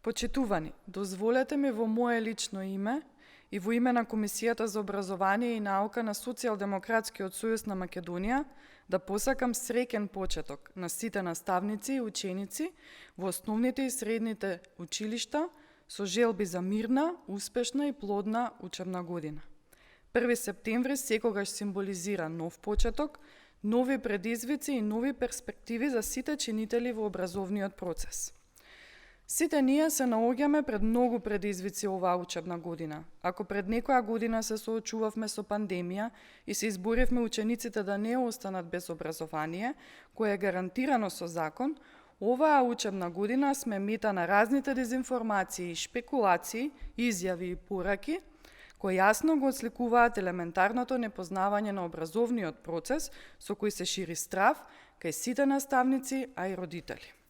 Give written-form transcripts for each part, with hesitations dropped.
Почитувани, дозволете ми во мое лично име и во име на Комисијата за образование и наука на Социјалдемократскиот сојуз на Македонија да посакам среќен почеток на сите наставници и ученици во основните и средните училишта со желби за мирна, успешна и плодна учебна година. 1 септември секогаш символизира нов почеток, нови предизвици и нови перспективи за сите чинители во образовниот процес. Сите ние се наоѓаме пред многу предизвици оваа учебна година. Ако пред некоја година се соочувавме со пандемија и се изборивме учениците да не останат без образование, кое е гарантирано со закон, оваа учебна година сме мета на разните дезинформации, шпекулации, изјави и пораки, кои јасно го отсликуваат елементарното непознавање на образовниот процес со кој се шири страв кај сите наставници, а и родители.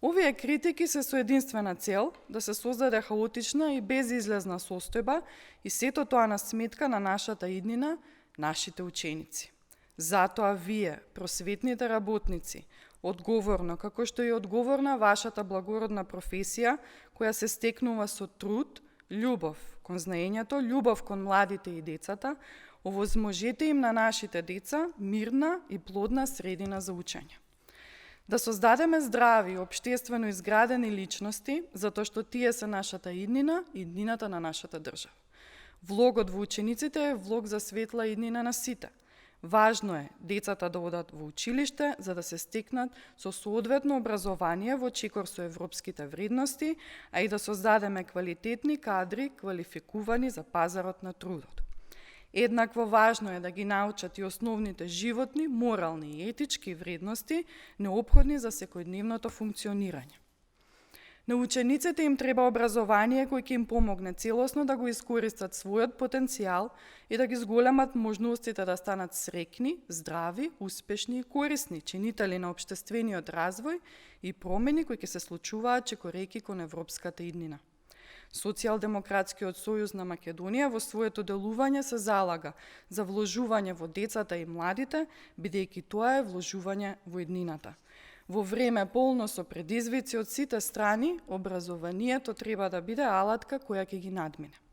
Овие критики се со единствена цел да се создаде хаотична и безизлезна состојба и сето тоа на сметка на нашата иднина, нашите ученици. Затоа вие, просветните работници, одговорно, како што и одговорна вашата благородна професија, која се стекнува со труд, љубов кон знаењето, љубов кон младите и децата, овозможете им на нашите деца мирна и плодна средина за учење. Да создадеме здрави, општествено изградени личности, затоа што тие се нашата иднина и иднината на нашата држава. Влогот во учениците е влог за светла иднина на сите. Важно е децата да одат во училиште за да се стекнат со соодветно образование во чекор со европските вредности, а и да создадеме квалитетни кадри, квалификувани за пазарот на трудот. Еднакво важно е да ги научат и основните животни, морални и етички вредности неопходни за секојдневното функционирање. На учениците им треба образование кој ќе им помогне целосно да го искористат својот потенцијал и да ги зголемат можностите да станат среќни, здрави, успешни и корисни чинители на општествениот развој и промени кои ќе се случуваат чекорејќи кон европската иднина. Социјалдемократскиот сојуз на Македонија во своето делување се залага за вложување во децата и младите, бидејќи тоа е вложување во иднината. Во време полно со предизвици од сите страни, образованието треба да биде алатка која ќе ги надмине.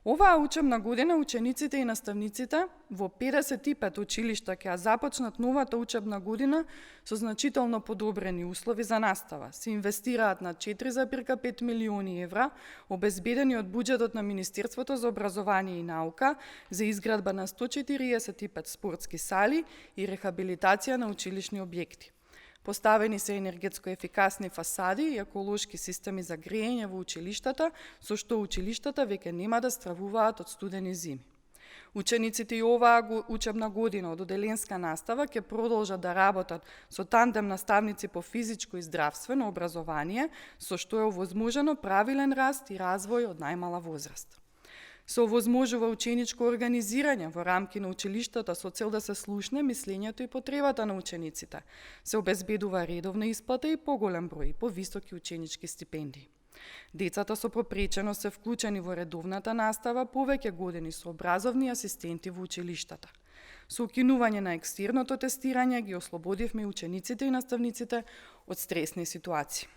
Оваа учебна година учениците и наставниците во 55 училишта ќе започнат новата учебна година со значително подобрени услови за настава. Се инвестираат на 4,5 милиони евра, обезбедени од буџетот на Министерството за образование и наука за изградба на 145 спортски сали и рехабилитација на училишни објекти. Поставени се енергетско ефикасни фасади и еколошки системи за грејење во училиштата, со што училиштата веќе нема да стравуваат од студени зими. Учениците и оваа учебна година од оделенска настава ќе продолжат да работат со тандем наставници по физичко и здравствено образование, со што е овозможено правилен раст и развој од најмала возраст. Се овозможува ученичко организирање во рамки на училиштата со цел да се слушне мислењето и потребата на учениците. Се обезбедува редовна исплата и поголем број и повисоки ученички стипендии. Децата со попречено се вклучени во редовната настава повеќе години со образовни асистенти во училиштата. Со укинување на екстерното тестирање ги ослободивме учениците и наставниците од стресни ситуации.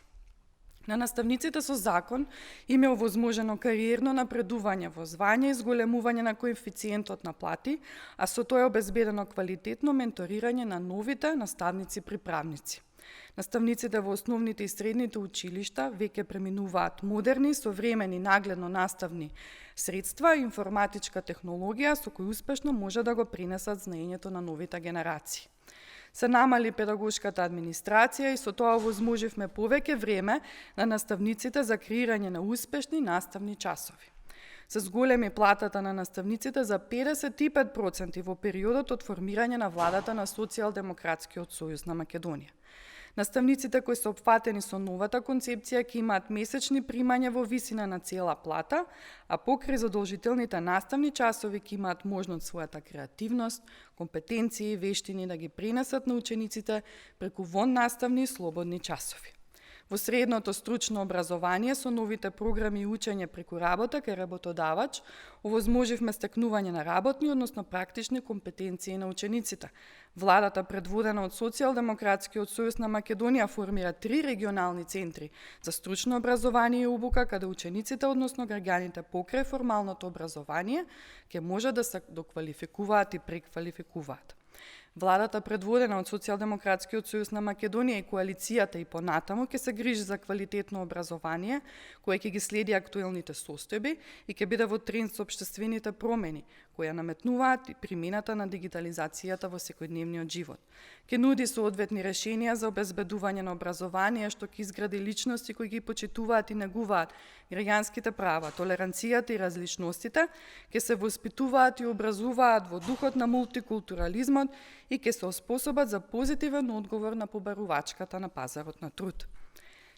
На наставниците со закон им е овозможено кариерно напредување во звање и зголемување на коефициентот на плати, а со тоа е обезбедено квалитетно менторирање на новите наставници-приправници. Наставниците во основните и средните училишта веќе преминуваат модерни, современи нагледно наставни средства и информатичка технологија со кои успешно може да го пренесат знаењето на новите генерации. Се намали педагошката администрација и со тоа овозможивме повеќе време на наставниците за креирање на успешни наставни часови. Се зголеми платата на наставниците за 55% во периодот од формирање на владата на Социјалдемократскиот сојуз на Македонија. Наставниците кои се опфатени со новата концепција ќе имаат месечни примања во висина на цела плата, а покрај задолжителните наставни часови ќе имаат можност својата креативност, компетенции и вештини да ги пренесат на учениците преку воннаставни и слободни часови. Во средното стручно образование со новите програми и учење преку работа кај работодавач, овозможивме стекнување на работни, односно практични компетенции на учениците. Владата, предводена од Социјалдемократскиот сојуз на Македонија, формира 3 регионални центри за стручно образование и обука, каде учениците, односно граѓаните покрај формалното образование, ќе може да се доквалификуваат и преквалификуваат. Владата, предводена од Социјалдемократскиот сојуз на Македонија и коалицијата и понатаму, ќе се грижи за квалитетно образование, кое ќе ги следи актуелните состојби и ќе биде во тренд со општествените промени, кои ја наметнуваат и примената на дигитализацијата во секојдневниот живот. Ќе нуди соодветни решенија за обезбедување на образование, што ќе изгради личности кои ги почитуваат и негуваат граѓанските права, толеранцијата и различностите, ќе се воспитуваат и образуваат во духот на мултикултурализмот и ќе се оспособат за позитивен одговор на побарувачката на пазарот на труд.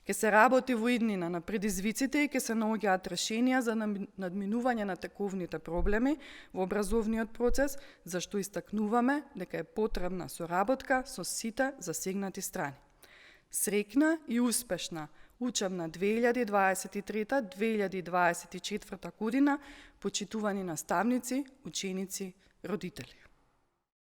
Ќе се работи во иднина на предизвиците и ќе се наоѓаат решенија за надминување на тековните проблеми во образовниот процес, зашто истакнуваме дека е потребна соработка со сите засегнати страни. Среќна и успешна учебна 2023-2024 година, почитувани наставници, ученици, родители.